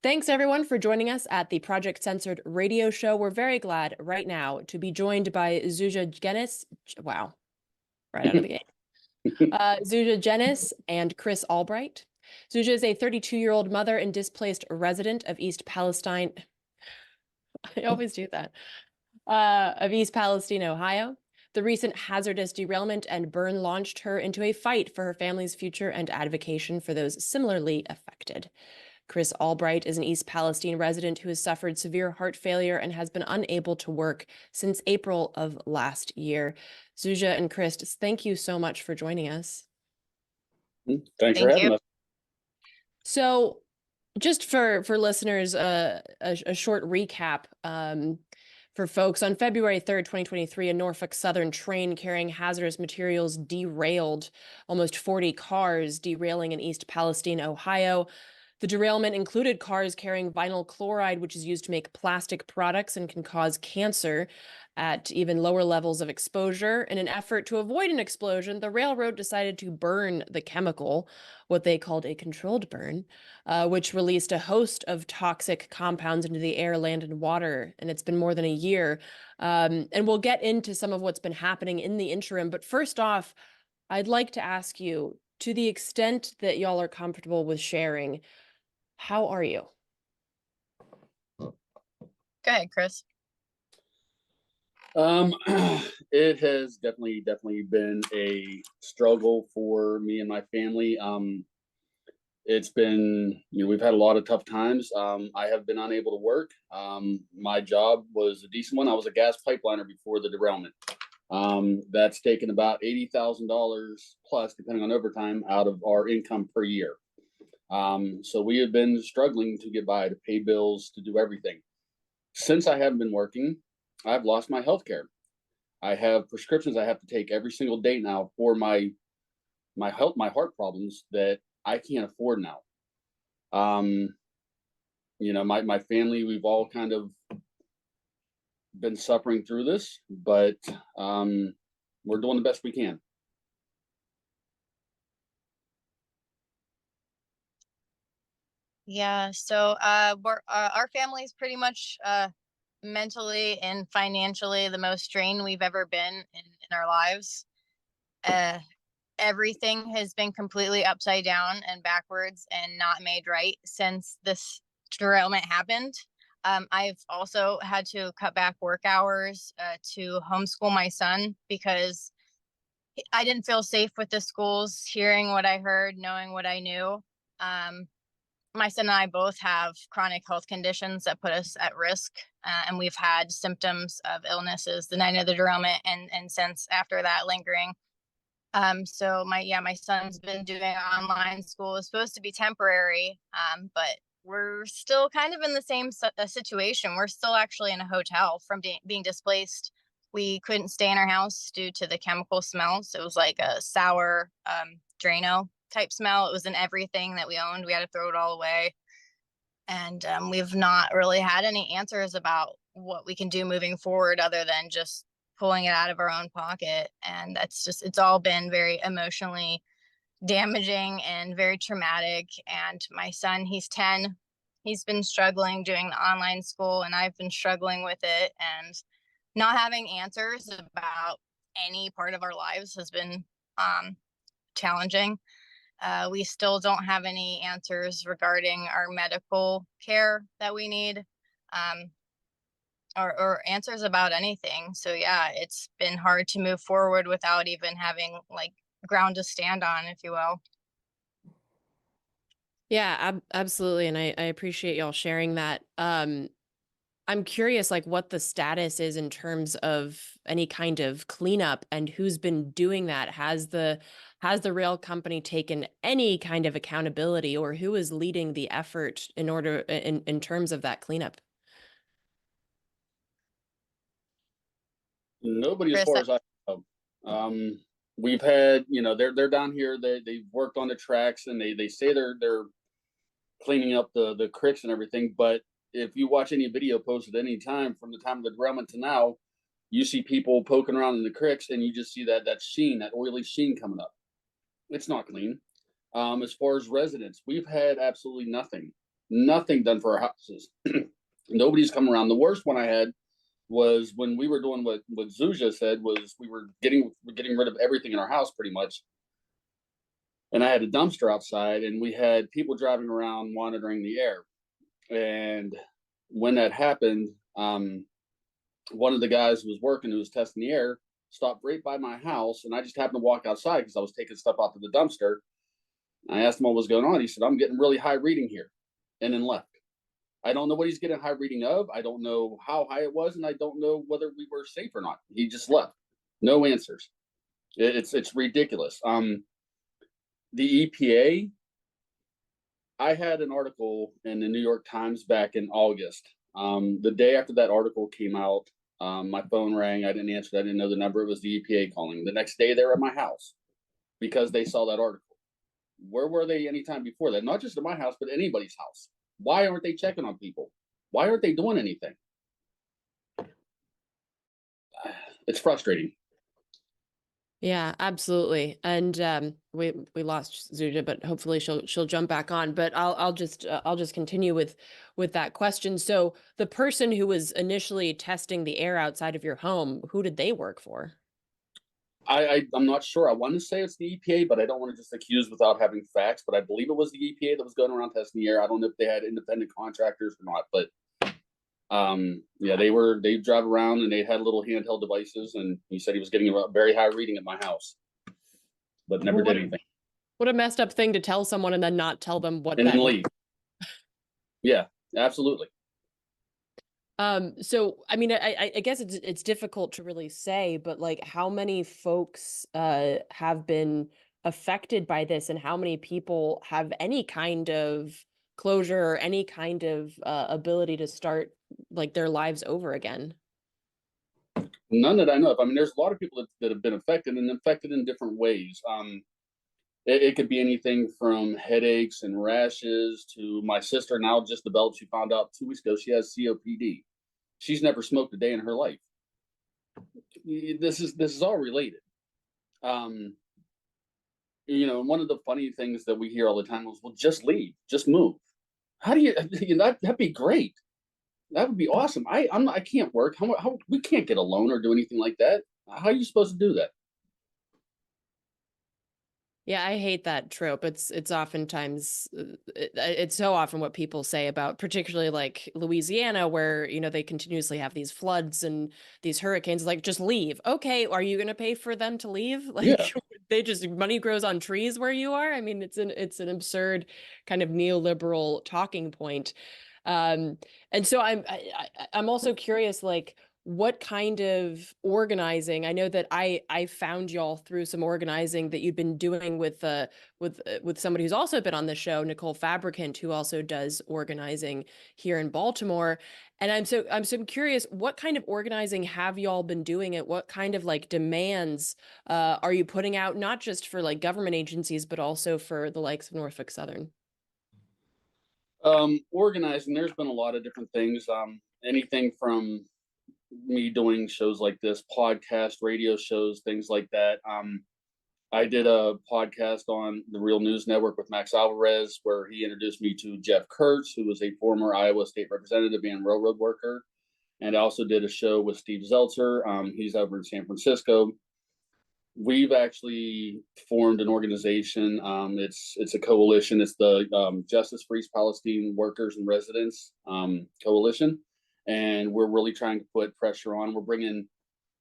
Thanks, everyone, for joining us at the Project Censored radio show. We're very glad right now to be joined by Zsuzsa Gyenes. Wow, right out of the gate. Zsuzsa Gyenes and Chris Albright. Zsuzsa is a 32-year-old mother and displaced resident of East Palestine. I always do that. Of East Palestine, Ohio. The recent hazardous derailment and burn launched her into a fight for her family's future and advocacy for those similarly affected. Chris Albright is an East Palestine resident who has suffered severe heart failure and has been unable to work since April of last year. Zsuzsa and Chris, thank you so much for joining us. Thanks for having us. So just for listeners, a short recap for folks. On February 3rd, 2023, a Norfolk Southern train carrying hazardous materials derailed, almost 40 cars derailing in East Palestine, Ohio. The derailment included cars carrying vinyl chloride, which is used to make plastic products and can cause cancer at even lower levels of exposure. In an effort to avoid an explosion, the railroad decided to burn the chemical, what they called a controlled burn, which released a host of toxic compounds into the air, land, and water. And it's been more than a year. And we'll get into some of what's been happening in the interim. But first off, I'd like to ask you, to the extent that y'all are comfortable with sharing, how are you? Go ahead, Chris. It has definitely been a struggle for me and my family. It's been, we've had a lot of tough times. I have been unable to work. My job was a decent one. I was a gas pipeliner before the derailment. That's taken about $80,000 plus, depending on overtime, out of our income per year. So we have been struggling to get by, to pay bills, to do everything. Since I haven't been working, I've lost my health care. I have prescriptions I have to take every single day now for my heart problems that I can't afford now. My family, we've all kind of been suffering through this, but we're doing the best we can. Yeah, so our family is pretty much mentally and financially the most strained we've ever been in our lives. Everything has been completely upside down and backwards and not made right since this derailment happened. I've also had to cut back work hours to homeschool my son because I didn't feel safe with the schools, hearing what I heard, knowing what I knew. My son and I both have chronic health conditions that put us at risk, and we've had symptoms of illnesses the night of the derailment and since after that lingering. So my son's been doing online school. It's supposed to be temporary, but we're still kind of in the same situation. We're still actually in a hotel from being displaced. We couldn't stay in our house due to the chemical smells. It was like a sour Drano type smell. It was in everything that we owned. We had to throw it all away. And we've not really had any answers about what we can do moving forward other than just pulling it out of our own pocket. And it's all been very emotionally damaging and very traumatic. And my son, he's 10. He's been struggling doing the online school, and I've been struggling with it. And not having answers about any part of our lives has been challenging. We still don't have any answers regarding our medical care that we need, or answers about anything. So yeah, it's been hard to move forward without even having like ground to stand on, if you will. Yeah, absolutely. And I appreciate y'all sharing that. I'm curious, like, what the status is in terms of any kind of cleanup and who's been doing that. Has the rail company taken any kind of accountability, or who is leading the effort in terms of that cleanup? Nobody, as far as I know. We've had, they're down here. They've worked on the tracks, and they say they're cleaning up the creeks and everything, but if you watch any video posted any time from the time of the derailment to now, you see people poking around in the creeks, and you just see that sheen, that oily sheen coming up. It's not clean. As far as residents, we've had absolutely nothing. Nothing done for our houses. Nobody's come around. The worst one I had was when we were doing what Zsuzsa said, was we were getting rid of everything in our house pretty much. And I had a dumpster outside, and we had people driving around monitoring the air. And when that happened, one of the guys who was working, who was testing the air, stopped right by my house, and I just happened to walk outside because I was taking stuff out to the dumpster. I asked him what was going on. He said, "I'm getting really high reading here," and then left. I don't know what he's getting high reading of. I don't know how high it was, and I don't know whether we were safe or not. He just left. No answers. It's ridiculous. The EPA, I had an article in the New York Times back in August. The day after that article came out, my phone rang. I didn't answer. I didn't know the number. It was the EPA calling. The next day, they were at my house because they saw that article. Where were they anytime before that? Not just at my house, but anybody's house. Why aren't they checking on people? Why aren't they doing anything? It's frustrating. Yeah, absolutely. And we lost Zsuzsa, but hopefully she'll jump back on. But I'll just continue with that question. So the person who was initially testing the air outside of your home, who did they work for? I'm not sure. I want to say it's the EPA, but I don't want to just accuse without having facts. But I believe it was the EPA that was going around testing the air. I don't know if they had independent contractors or not, but yeah, they drive around and they had little handheld devices, and he said he was getting a very high reading at my house, but never did anything. What a messed up thing to tell someone and then not tell them what and that then leave. Yeah, absolutely. So I mean, I guess it's difficult to really say, but like, how many folks have been affected by this, and how many people have any kind of closure or any kind of ability to start like their lives over again? None that I know of. I mean, there's a lot of people that have been affected, and affected in different ways. It could be anything from headaches and rashes to my sister now just developed. She found out 2 weeks ago she has COPD. She's never smoked a day in her life. This is all related. You know, one of the funny things that we hear all the time is, "Well, just leave, just move." How do you? That'd be great. That would be awesome. I can't work. How we can't get a loan or do anything like that. How are you supposed to do that? Yeah, I hate that trope. It's oftentimes it's so often what people say about particularly like Louisiana, where they continuously have these floods and these hurricanes. Like, just leave. Okay, are you going to pay for them to leave? Like, Yeah. they just, money grows on trees where you are. I mean, it's an absurd kind of neoliberal talking point. And so I'm also curious, like, what kind of organizing? I know that I found y'all through some organizing that you've been doing with somebody who's also been on the show, Nicole Fabricant, who also does organizing here in Baltimore. And I'm curious, what kind of organizing have y'all been doing? It what kind of like demands are you putting out, not just for like government agencies, but also for the likes of Norfolk Southern? Organizing, there's been a lot of different things. Anything from me doing shows like this, podcast, radio shows, things like that. I did a podcast on the Real News Network with Max Alvarez, where he introduced me to Jeff Kurtz, who was a former Iowa State representative and railroad worker. And I also did a show with Steve Zeltzer. He's over in San Francisco. We've actually formed an organization. It's a coalition. It's the Justice for East Palestine Workers and Residents Coalition. And we're really trying to put pressure on. We're bringing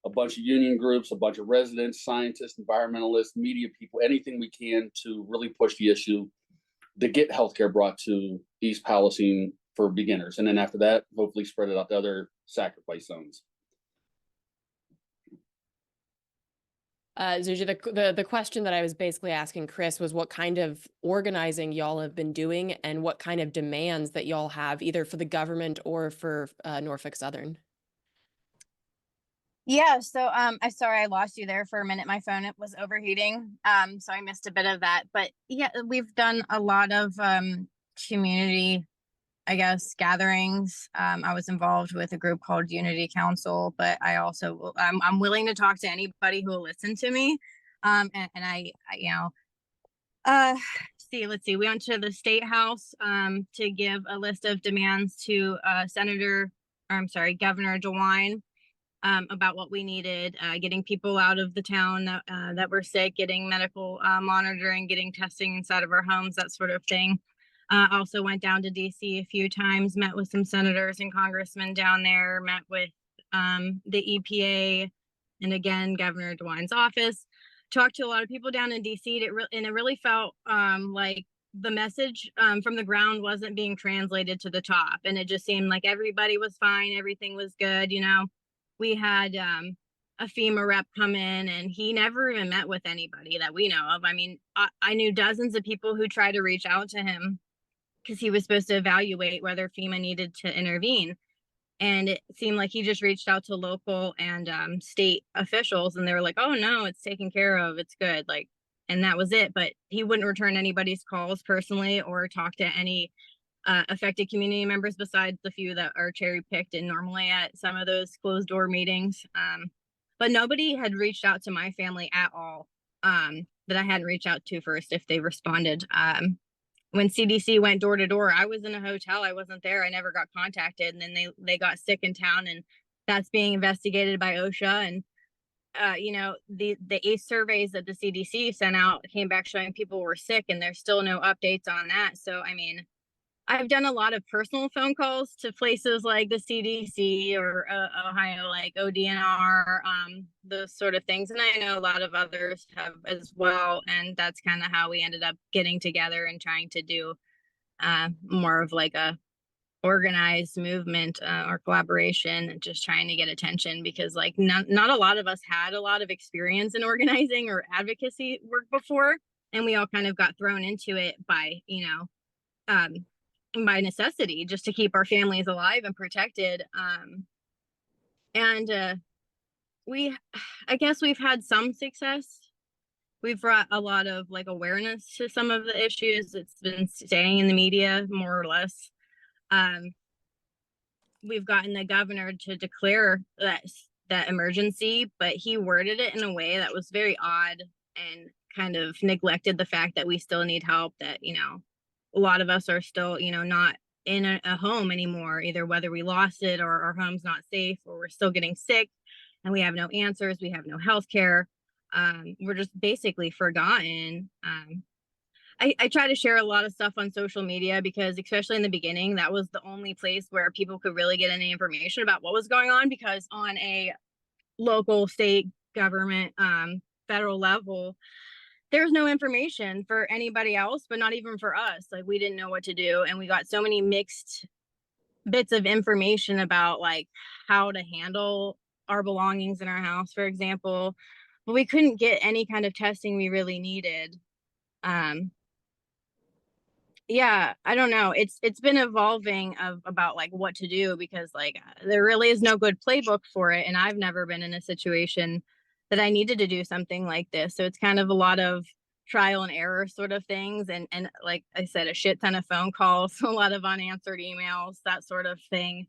a bunch of union groups, a bunch of residents, scientists, environmentalists, media people, anything we can to really push the issue to get healthcare brought to East Palestine for beginners. And then after that, hopefully spread it out to other sacrifice zones. Zsuzsa, the question that I was basically asking Chris was what kind of organizing y'all have been doing and what kind of demands that y'all have either for the government or for Norfolk Southern. Yeah, so sorry I lost you there for a minute. My phone, it was overheating. So I missed a bit of that. But yeah, we've done a lot of community, I guess, gatherings. I was involved with a group called Unity Council, but I also I'm willing to talk to anybody who will listen to me. And I see. Let's see. We went to the State House to give a list of demands to Governor DeWine about what we needed, getting people out of the town that were sick, getting medical monitoring, getting testing inside of our homes, that sort of thing. Also went down to DC a few times, met with some senators and congressmen down there, met with the EPA, and again, Governor DeWine's office. Talked to a lot of people down in DC, and it really felt like the message from the ground wasn't being translated to the top. And it just seemed like everybody was fine, everything was good. You know, we had a FEMA rep come in, and he never even met with anybody that we know of. I mean, I knew dozens of people who tried to reach out to him because he was supposed to evaluate whether FEMA needed to intervene. And it seemed like he just reached out to local and state officials, and they were like, oh no, it's taken care of, it's good. Like, and that was it. But he wouldn't return anybody's calls personally or talk to any affected community members besides the few that are cherry picked and normally at some of those closed door meetings. But nobody had reached out to my family at all that I hadn't reached out to first if they responded. When CDC went door to door, I was in a hotel. I wasn't there. I never got contacted. And then they got sick in town, and that's being investigated by OSHA. And, you know, the ACE surveys that the CDC sent out came back showing people were sick, and there's still no updates on that. So, I mean, I've done a lot of personal phone calls to places like the CDC or Ohio, like ODNR, those sort of things. And I know a lot of others have as well. And that's kind of how we ended up getting together and trying to do more of like a organized movement or collaboration, and just trying to get attention, because like not a lot of us had a lot of experience in organizing or advocacy work before. And we all kind of got thrown into it by, you know, by necessity, just to keep our families alive and protected. I guess we've had some success. We've brought a lot of like awareness to some of the issues. It's been staying in the media more or less. We've gotten the governor to declare that emergency, but he worded it in a way that was very odd and kind of neglected the fact that we still need help, that, you know, a lot of us are still, you know, not in a home anymore, either whether we lost it or our home's not safe, or we're still getting sick and we have no answers. We have no health care. We're just basically forgotten. I try to share a lot of stuff on social media, because especially in the beginning, that was the only place where people could really get any information about what was going on, because on a local, state government, federal level, there's no information for anybody else, but not even for us. Like, we didn't know what to do. And we got so many mixed bits of information about like how to handle our belongings in our house, for example, but we couldn't get any kind of testing we really needed. Yeah, I don't know. It's been evolving about like what to do, because like there really is no good playbook for it. And I've never been in a situation that I needed to do something like this. So it's kind of a lot of trial and error sort of things. And like I said, a shit ton of phone calls, a lot of unanswered emails, that sort of thing.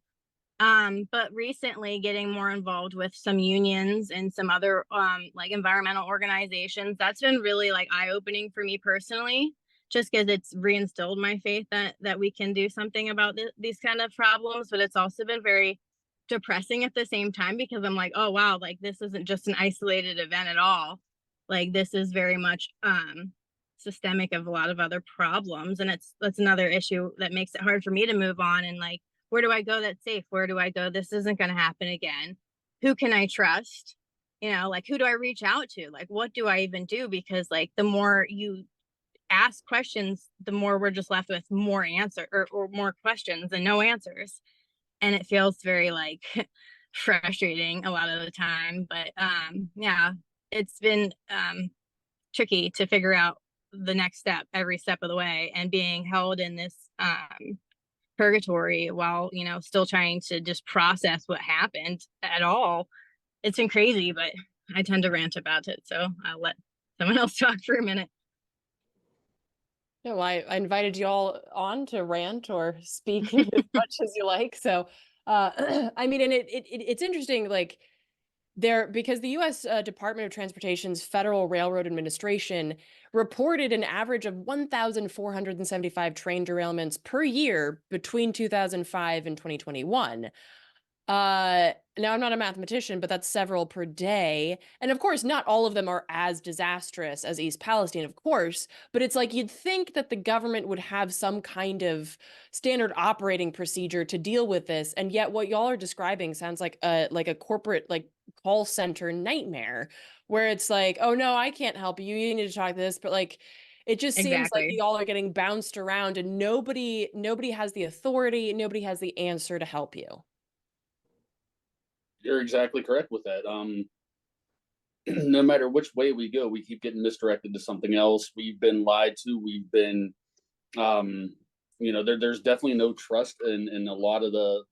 But recently getting more involved with some unions and some other like environmental organizations, that's been really like eye-opening for me personally, just because it's reinstilled my faith that we can do something about these kind of problems. But it's also been very depressing at the same time, because I'm like, oh wow, like this isn't just an isolated event at all. Like this is very much systemic of a lot of other problems. And that's another issue that makes it hard for me to move on. And like, where do I go that's safe? Where do I go? This isn't going to happen again. Who can I trust? You know, like who do I reach out to? Like, what do I even do? Because like the more you ask questions, the more we're just left with more answer or more questions and no answers. And it feels very like frustrating a lot of the time. But yeah, it's been tricky to figure out the next step every step of the way, and being held in this purgatory while, you know, still trying to just process what happened at all. It's been crazy, but I tend to rant about it. So I'll let someone else talk for a minute. No, I invited you all on to rant or speak as much as you like. So, I mean, and it's interesting, like, because the U.S. Department of Transportation's Federal Railroad Administration reported an average of 1,475 train derailments per year between 2005 and 2021. Now I'm not a mathematician, but that's several per day. And of course, not all of them are as disastrous as East Palestine, of course, but it's like you'd think that the government would have some kind of standard operating procedure to deal with this. And yet what y'all are describing sounds like a corporate like call center nightmare where it's like, oh no, I can't help you. You need to talk to this. But like it just seems like Exactly. y'all are getting bounced around and nobody has the authority, nobody has the answer to help you. You're exactly correct with that. No matter which way we go, we keep getting misdirected to something else. We've been lied to. We've been, there's definitely no trust in a lot of the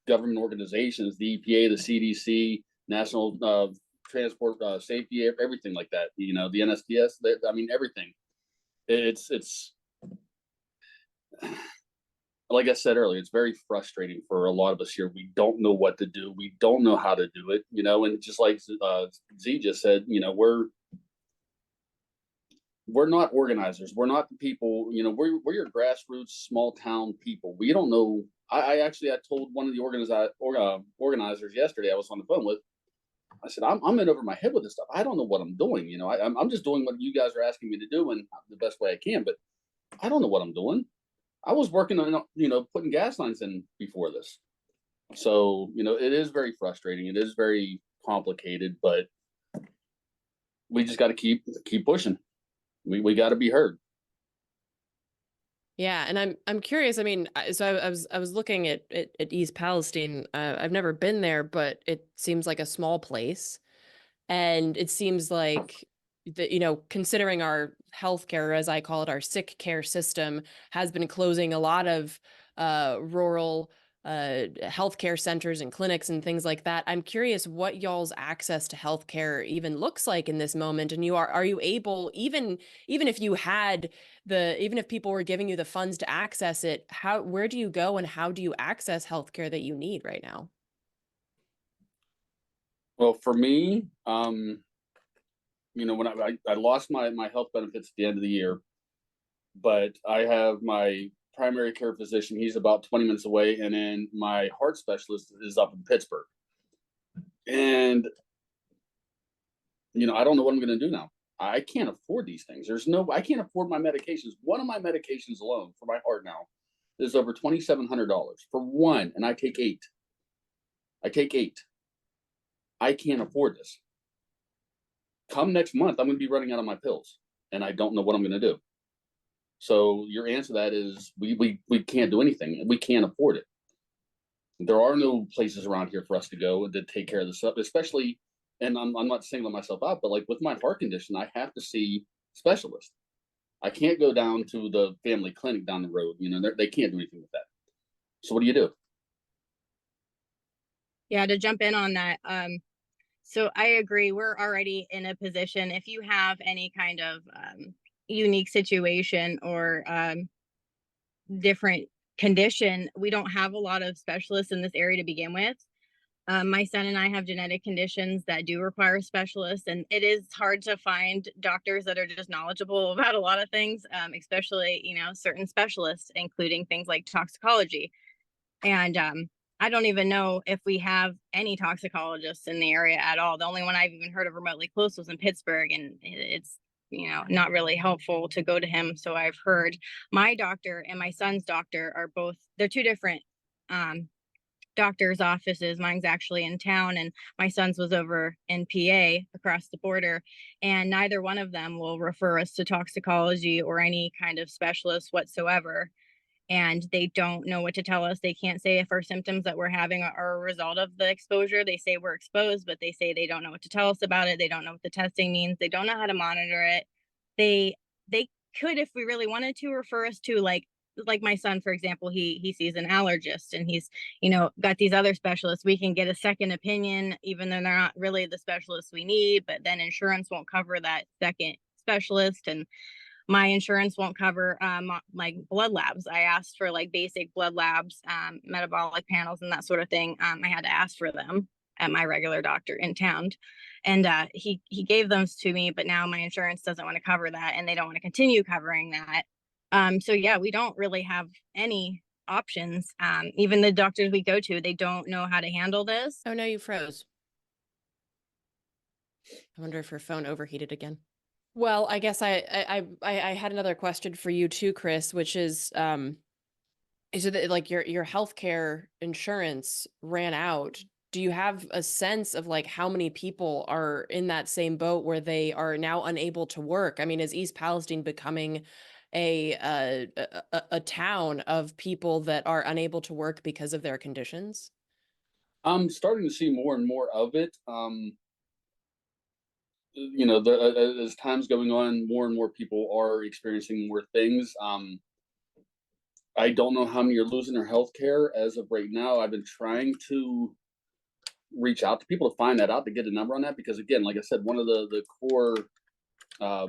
government organizations, the EPA, the CDC, National Transport Safety, everything like that. The NSTS. Everything. It's like I said earlier, it's very frustrating for a lot of us here. We don't know what to do. We don't know how to do it, and just like Z just said, we're not organizers. We're not the people, we're your grassroots, small town people. We don't know. I told one of the organizers yesterday I was on the phone with, I said, I'm in over my head with this stuff. I don't know what I'm doing. I'm just doing what you guys are asking me to do and the best way I can, but I don't know what I'm doing. I was working on, putting gas lines in before this. So, it is very frustrating. It is very complicated, but we just got to keep pushing. We got to be heard. Yeah, and I'm curious. I mean, so I was looking at East Palestine. I've never been there, but it seems like a small place, and it seems like considering our healthcare, as I call it, our sick care system has been closing a lot of rural healthcare centers and clinics and things like that. I'm curious what y'all's access to healthcare even looks like in this moment. And are you able, even if you had even if people were giving you the funds to access it, where do you go and how do you access healthcare that you need right now? Well, for me, when I lost my health benefits at the end of the year, but I have my primary care physician. He's about 20 minutes away. And then my heart specialist is up in Pittsburgh. And, I don't know what I'm going to do now. I can't afford these things. I can't afford my medications. One of my medications alone for my heart now is over $2,700 for one. And I take 8. I can't afford this. Come next month, I'm going to be running out of my pills and I don't know what I'm going to do. So your answer to that is we can't do anything. We can't afford it. There are no places around here for us to go to take care of this stuff, especially, and I'm not singling myself out, but like with my heart condition, I have to see specialists. I can't go down to the family clinic down the road. They can't do anything with that. So what do you do? Yeah, to jump in on that. So I agree. We're already in a position, if you have any kind of unique situation or different condition, we don't have a lot of specialists in this area to begin with. My son and I have genetic conditions that do require specialists, and it is hard to find doctors that are just knowledgeable about a lot of things, especially, certain specialists, including things like toxicology. And I don't even know if we have any toxicologists in the area at all. The only one I've even heard of remotely close was in Pittsburgh, and it's not really helpful to go to him. So I've heard. My doctor and my son's doctor are both, they're two different doctor's offices. Mine's actually in town and my son's was over in PA across the border, and neither one of them will refer us to toxicology or any kind of specialist whatsoever. And they don't know what to tell us. They can't say if our symptoms that we're having are a result of the exposure. They say we're exposed, but they say they don't know what to tell us about it. They don't know what the testing means. They don't know how to monitor it. They could, if we really wanted to, refer us to like my son, for example, he sees an allergist and he's, got these other specialists. We can get a second opinion, even though they're not really the specialists we need, but then insurance won't cover that second specialist. And my insurance won't cover like blood labs. I asked for like basic blood labs, metabolic panels and that sort of thing. I had to ask for them. at my regular doctor in town. And he gave those to me, but now my insurance doesn't want to cover that, and they don't want to continue covering that. So yeah, we don't really have any options. Even the doctors we go to, they don't know how to handle this. Oh no, you froze. I wonder if her phone overheated again. Well, I guess I had another question for you too, Chris, which is it that like your healthcare insurance ran out? Do you have a sense of like how many people are in that same boat where they are now unable to work? I mean, is East Palestine becoming a town of people that are unable to work because of their conditions? I'm starting to see more and more of it. As time's going on, more and more people are experiencing more things. I don't know how many are losing their health care as of right now. I've been trying to reach out to people to find that out, to get a number on that, because again, like I said, one of the core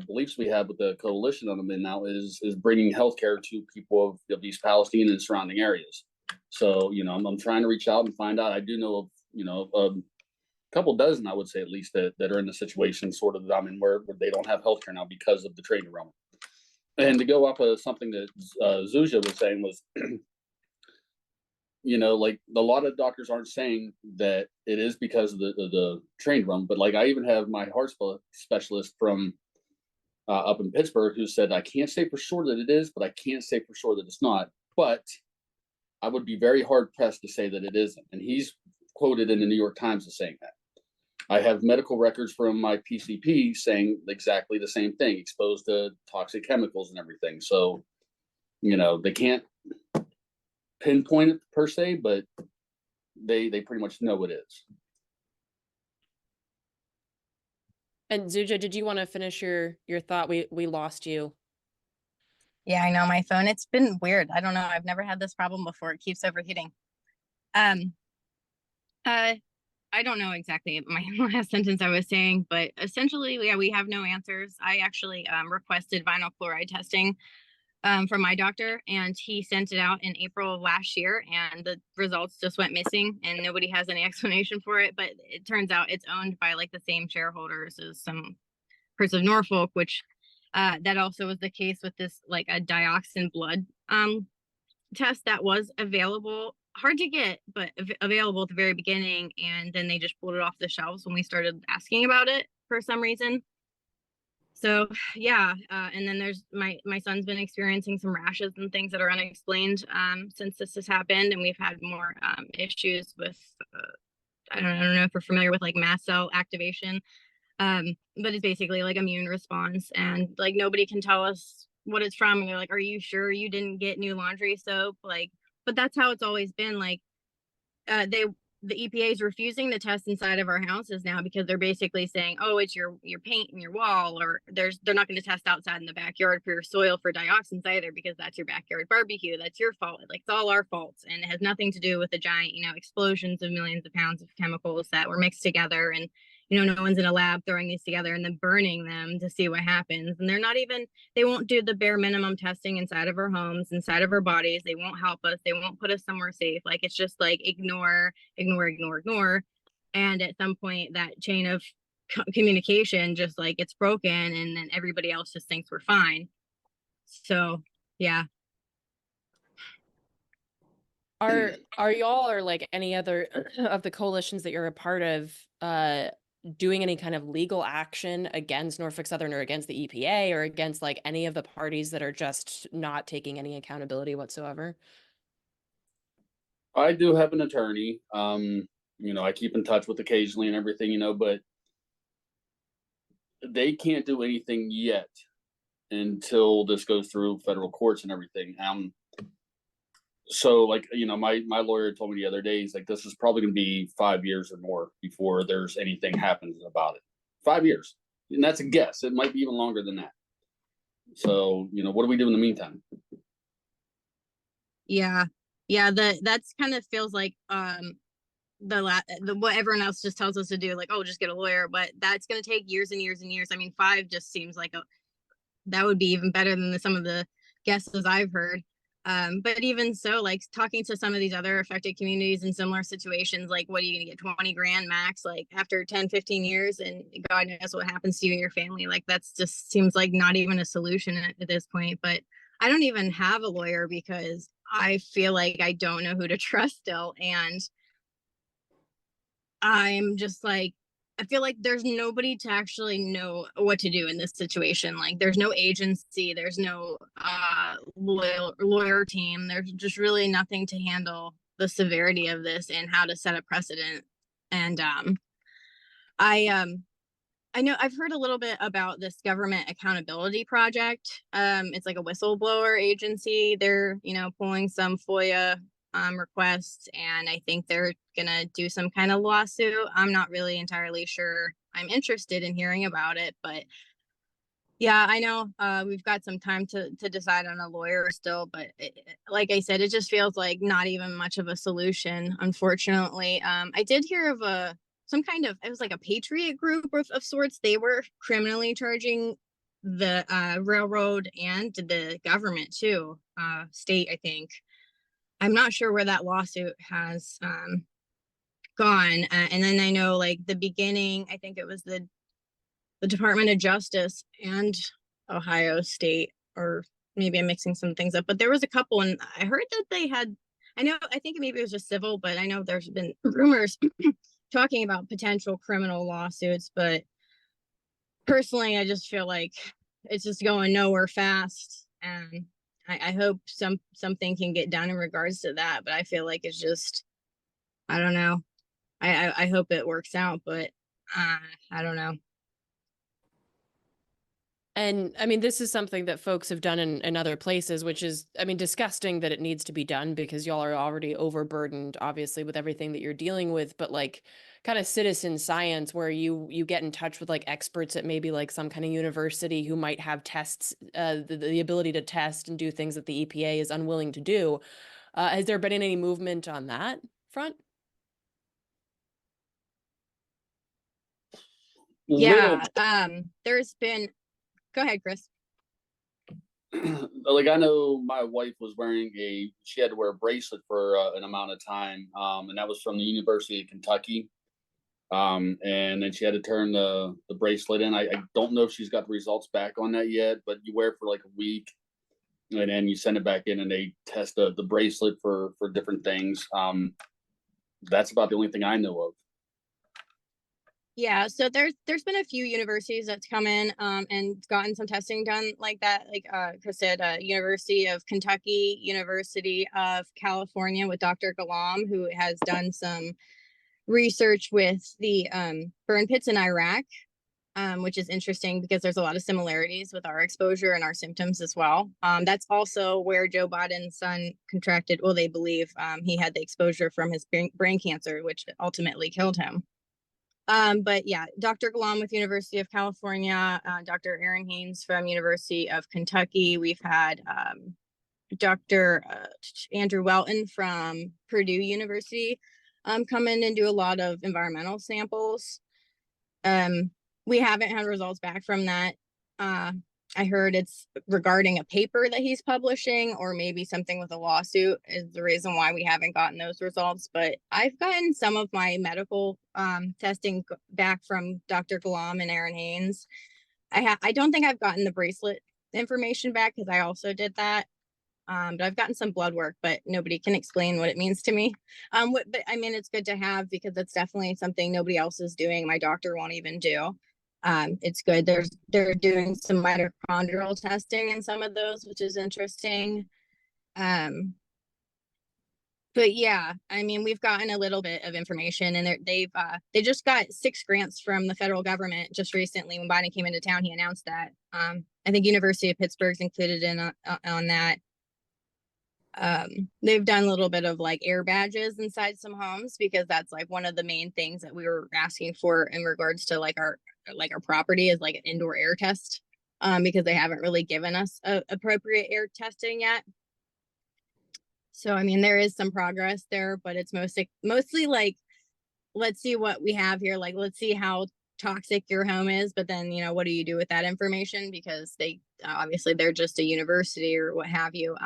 beliefs we have with the coalition on them now is bringing healthcare to people of East Palestine and surrounding areas. So, I'm trying to reach out and find out. I do know of, a couple dozen, I would say at least, that are in the situation sort of that I'm in, where they don't have healthcare now because of the train derailment. And to go off of something that Zsuzsa was saying was, like a lot of doctors aren't saying that it is because of the train derailment, but like I even have my heart specialist from up in Pittsburgh who said, I can't say for sure that it is, but I can't say for sure that it's not. But I would be very hard pressed to say that it isn't. And he's quoted in the New York Times as saying that. I have medical records from my PCP saying exactly the same thing, exposed to toxic chemicals and everything. So, they can't pinpoint it per se, but they pretty much know it is. And Zsuzsa, did you want to finish your thought? We lost you. Yeah, I know, my phone. It's been weird. I don't know. I've never had this problem before. It keeps overheating. I don't know exactly my last sentence I was saying, but essentially, yeah, we have no answers. I actually requested vinyl chloride testing from my doctor, and he sent it out in April of last year, and the results just went missing, and nobody has any explanation for it. But it turns out it's owned by like the same shareholders as some parts of Norfolk, which that also was the case with this like a dioxin blood test that was available, hard to get, but available at the very beginning, and then they just pulled it off the shelves when we started asking about it for some reason. So yeah, and then there's my son's been experiencing some rashes and things that are unexplained since this has happened, and we've had more issues with I don't know if we're familiar with like mast cell activation, but it's basically like immune response, and like nobody can tell us what it's from. And they're like, are you sure you didn't get new laundry soap? Like, but that's how it's always been. Like the EPA is refusing the test inside of our houses now because they're basically saying, oh, it's your paint in your wall, or they're not going to test outside in the backyard for your soil for dioxins either, because that's your backyard barbecue. That's your fault. Like, it's all our faults, and it has nothing to do with the giant, explosions of millions of pounds of chemicals that were mixed together. And no one's in a lab throwing these together and then burning them to see what happens. And they won't do the bare minimum testing inside of our homes, inside of our bodies. They won't help us. They won't put us somewhere safe. Like, it's just like ignore. And at some point that chain of communication just like it's broken, and then everybody else just thinks we're fine. So yeah. Are y'all, or like any other of the coalitions that you're a part of, doing any kind of legal action against Norfolk Southern or against the EPA or against like any of the parties that are just not taking any accountability whatsoever? I do have an attorney. I keep in touch with occasionally and everything, but they can't do anything yet until this goes through federal courts and everything. So like, my lawyer told me the other day, he's like, this is probably going to be 5 years or more before there's anything happens about it. 5 years. And that's a guess. It might be even longer than that. So, what do we do in the meantime? Yeah. That's kind of feels like what everyone else just tells us to do, like, oh, just get a lawyer, but that's going to take years and years and years. I mean, 5 just seems like that would be even better than some of the guesses I've heard. But even so, like talking to some of these other affected communities in similar situations, like what are you going to get 20 grand max, like after 10, 15 years, and God knows what happens to you and your family. Like that's just seems like not even a solution at this point. But I don't even have a lawyer because I feel like I don't know who to trust still. And I'm just like, I feel like there's nobody to actually know what to do in this situation. Like there's no agency, there's no lawyer team. There's just really nothing to handle the severity of this and how to set a precedent. And I know I've heard a little bit about this government accountability project. It's like a whistleblower agency. They're, pulling some FOIA requests, and I think they're gonna do some kind of lawsuit. I'm not really entirely sure. I'm interested in hearing about it, but yeah, I know we've got some time to decide on a lawyer still, but like I said, it just feels like not even much of a solution, unfortunately. I did hear of some kind of, it was like a patriot group of sorts. They were criminally charging the railroad and the government too, state, I think. I'm not sure where that lawsuit has gone. And then I know like the beginning, I think it was the Department of Justice and Ohio State, or maybe I'm mixing some things up, but there was a couple, and I heard that they had, I think maybe it was just civil, but I know there's been rumors talking about potential criminal lawsuits, but personally, I just feel like it's just going nowhere fast. And I hope something can get done in regards to that, but I feel like it's just, I don't know. I hope it works out, but I don't know. And I mean, this is something that folks have done in other places, which is, I mean, disgusting that it needs to be done because y'all are already overburdened, obviously, with everything that you're dealing with. But like kind of citizen science where you get in touch with like experts at maybe like some kind of university who might have tests, the ability to test and do things that the EPA is unwilling to do. Has there been any movement on that front? Little, Yeah, there's been, go ahead, Chris. like I know my wife was wearing she had to wear a bracelet for an amount of time, and that was from the University of Kentucky. And then she had to turn the bracelet in. I don't know if she's got the results back on that yet, but you wear it for like a week, and then you send it back in, and they test the bracelet for different things. That's about the only thing I know of. Yeah, so there's been a few universities that's come in and gotten some testing done like that. Like Chris said, University of Kentucky, University of California with Dr. Ghulam, who has done some research with the burn pits in Iraq, which is interesting because there's a lot of similarities with our exposure and our symptoms as well. That's also where Joe Biden's son contracted, well, they believe he had the exposure from his brain cancer, which ultimately killed him. But yeah, Dr. Ghulam with University of California, Dr. Aaron Haynes from University of Kentucky. We've had Dr. Andrew Welton from Purdue University come in and do a lot of environmental samples. We haven't had results back from that. I heard it's regarding a paper that he's publishing, or maybe something with a lawsuit is the reason why we haven't gotten those results. But I've gotten some of my medical testing back from Dr. Ghulam and Aaron Haynes. I don't think I've gotten the bracelet information back because I also did that. But I've gotten some blood work, but nobody can explain what it means to me. But I mean, it's good to have because it's definitely something nobody else is doing. My doctor won't even do. It's good. They're doing some mitochondrial testing in some of those, which is interesting. But yeah, I mean, we've gotten a little bit of information, and they just got 6 grants from the federal government just recently. When Biden came into town, he announced that. I think University of Pittsburgh's included in on that. They've done a little bit of like air badges inside some homes because that's like one of the main things that we were asking for in regards to like our property is like an indoor air test, because they haven't really given us appropriate air testing yet. So I mean, there is some progress there, but it's mostly like, let's see what we have here, like let's see how toxic your home is, but then what do you do with that information, because they obviously they're just a university or what have you.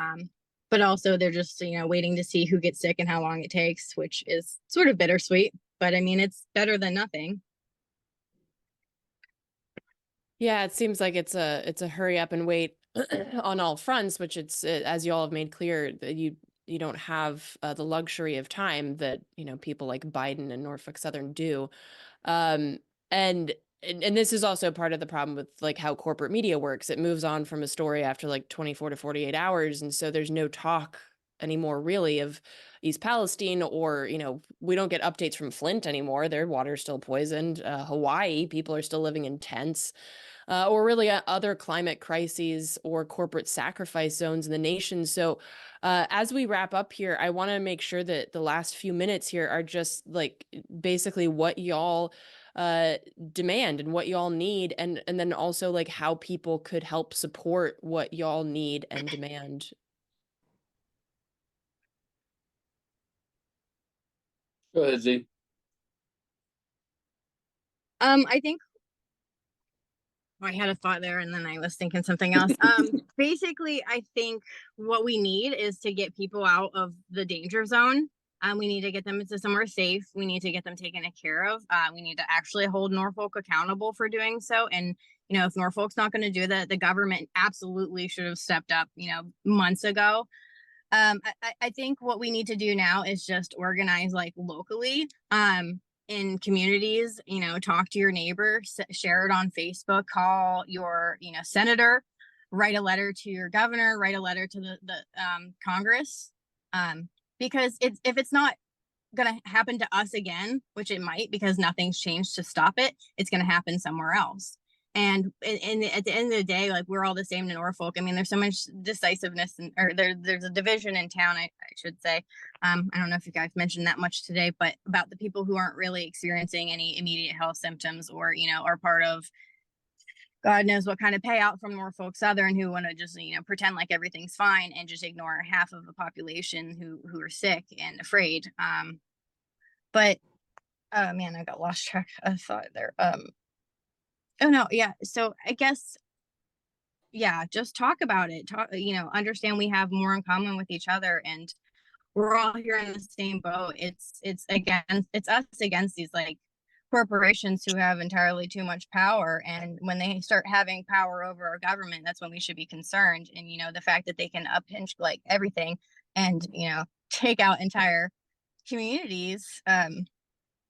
but also they're just, waiting to see who gets sick and how long it takes, which is sort of bittersweet, but I mean, it's better than nothing. Yeah, it seems like it's a hurry up and wait on all fronts, which as you all have made clear, that you don't have the luxury of time that people like Biden and Norfolk Southern do. Um, and and this is also part of the problem with like how corporate media works. It moves on from a story after like 24 to 48 hours, and so there's no talk anymore really of East Palestine, or we don't get updates from Flint anymore. Their water's still poisoned. Hawaii, people are still living in tents. Or really other climate crises or corporate sacrifice zones in the nation. So as we wrap up here, I want to make sure that the last few minutes here are just like basically what y'all demand and what y'all need, and then also like how people could help support what y'all need and demand. Go ahead, Z. I think I had a thought there and then I was thinking something else. Basically, I think what we need is to get people out of the danger zone. We need to get them into somewhere safe. We need to get them taken care of. We need to actually hold Norfolk accountable for doing so. And, if Norfolk's not going to do that, the government absolutely should have stepped up, months ago. I think what we need to do now is just organize like locally. In communities, talk to your neighbor, share it on Facebook, call your, senator, write a letter to your governor, write a letter to the Congress. Because if it's not going to happen to us again, which it might, because nothing's changed to stop it, it's going to happen somewhere else. And at the end of the day, like, we're all the same in Norfolk. I mean, there's so much decisiveness, or there's a division in town, I should say. I don't know if you guys mentioned that much today, but about the people who aren't really experiencing any immediate health symptoms, or, are part of God knows what kind of payout from Norfolk Southern, who want to just, pretend like everything's fine and just ignore half of the population who are sick and afraid. But man, I got lost track of thought there. Oh no, yeah. So I guess, yeah, just talk about it. Understand we have more in common with each other, and we're all here in the same boat. It's us against these like corporations who have entirely too much power. And when they start having power over our government, that's when we should be concerned. And the fact that they can uphinge like everything and take out entire communities.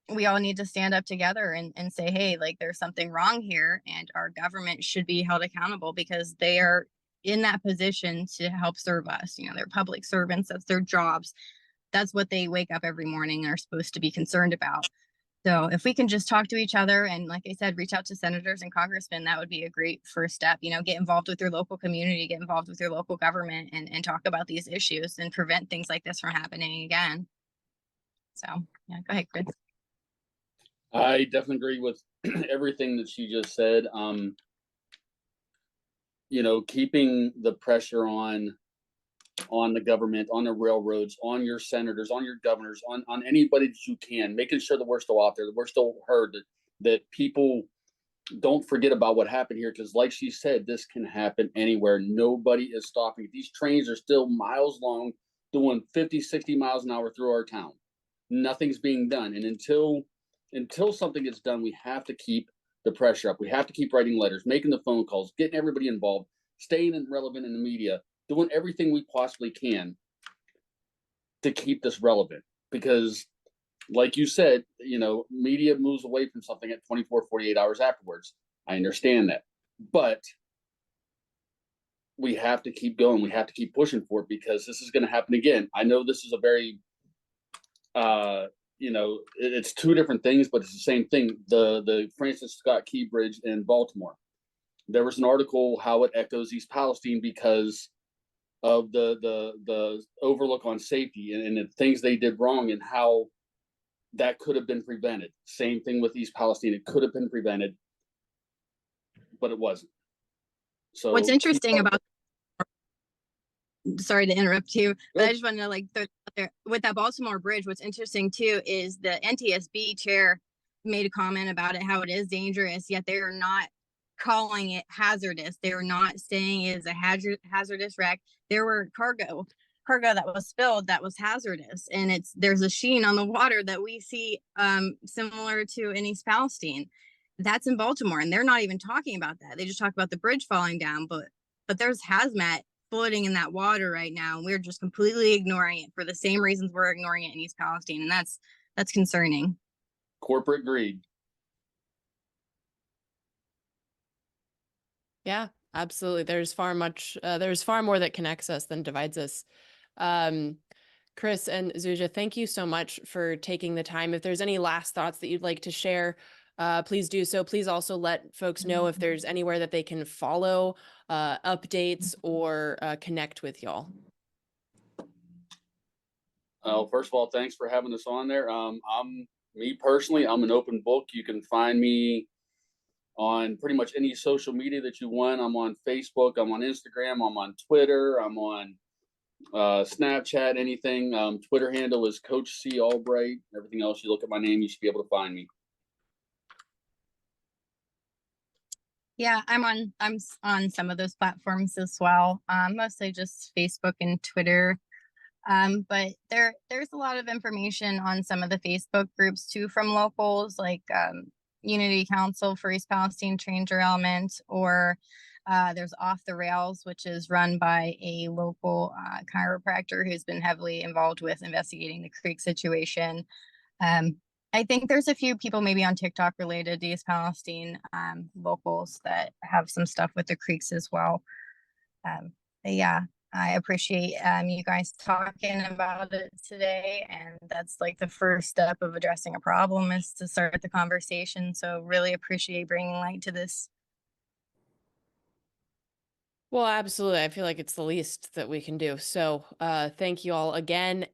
We all need to stand up together and say, hey, like, there's something wrong here, and our government should be held accountable because they are in that position to help serve us. They're public servants. That's their jobs. That's what they wake up every morning and are supposed to be concerned about. So if we can just talk to each other and, like I said, reach out to senators and congressmen, that would be a great first step. Get involved with your local community, get involved with your local government, and talk about these issues and prevent things like this from happening again. So yeah, go ahead, Chris. I definitely agree with everything that she just said. Keeping the pressure on the government, on the railroads, on your senators, on your governors, on anybody that you can, making sure that we're still out there, that we're still heard, that people don't forget about what happened here. Because like she said, this can happen anywhere. Nobody is stopping. These trains are still miles long, doing 50, 60 miles an hour through our town. Nothing's being done. And until something gets done, we have to keep the pressure up. We have to keep writing letters, making the phone calls, getting everybody involved, staying relevant in the media, doing everything we possibly can to keep this relevant. Because like you said, media moves away from something at 24, 48 hours afterwards. I understand that. But we have to keep going. We have to keep pushing for it, because this is going to happen again. I know this is a very it's two different things, but it's the same thing. The Francis Scott Key Bridge in Baltimore. There was an article how it echoes East Palestine because of the overlook on safety and the things they did wrong, and how that could have been prevented. Same thing with East Palestine. It could have been prevented, but it wasn't. So what's interesting about, sorry to interrupt you, but I just want to like throw there with that Baltimore bridge. What's interesting too is the NTSB chair made a comment about it, how it is dangerous, yet they are not calling it hazardous. They are not saying it is a hazardous wreck. There were cargo purga that was spilled that was hazardous, and there's a sheen on the water that we see similar to in East Palestine. That's in Baltimore, and they're not even talking about that. They just talk about the bridge falling down, but there's hazmat floating in that water right now, and we're just completely ignoring it for the same reasons we're ignoring it in East Palestine, and that's concerning. Corporate greed. Yeah, absolutely. There's far more that connects us than divides us. Chris and Zsuzsa, thank you so much for taking the time. If there's any last thoughts that you'd like to share, please do so. Please also let folks know if there's anywhere that they can follow updates or connect with y'all. First of all, thanks for having us on there. Me personally, I'm an open book. You can find me on pretty much any social media that you want. I'm on Facebook, I'm on Instagram, I'm on Twitter, I'm on Snapchat, anything. Twitter handle is Coach C Albright. Everything else, you look at my name, you should be able to find me. Yeah, I'm on some of those platforms as well. Mostly just Facebook and Twitter. But there's a lot of information on some of the Facebook groups too from locals, like Unity Council for East Palestine Train Derailment, or there's Off the Rails, which is run by a local chiropractor who's been heavily involved with investigating the creek situation. I think there's a few people maybe on TikTok related to East Palestine locals that have some stuff with the creeks as well. But yeah, I appreciate you guys talking about it today. And that's like the first step of addressing a problem, is to start the conversation. So really appreciate bringing light to this. Well, absolutely. I feel like it's the least that we can do. So thank you all again.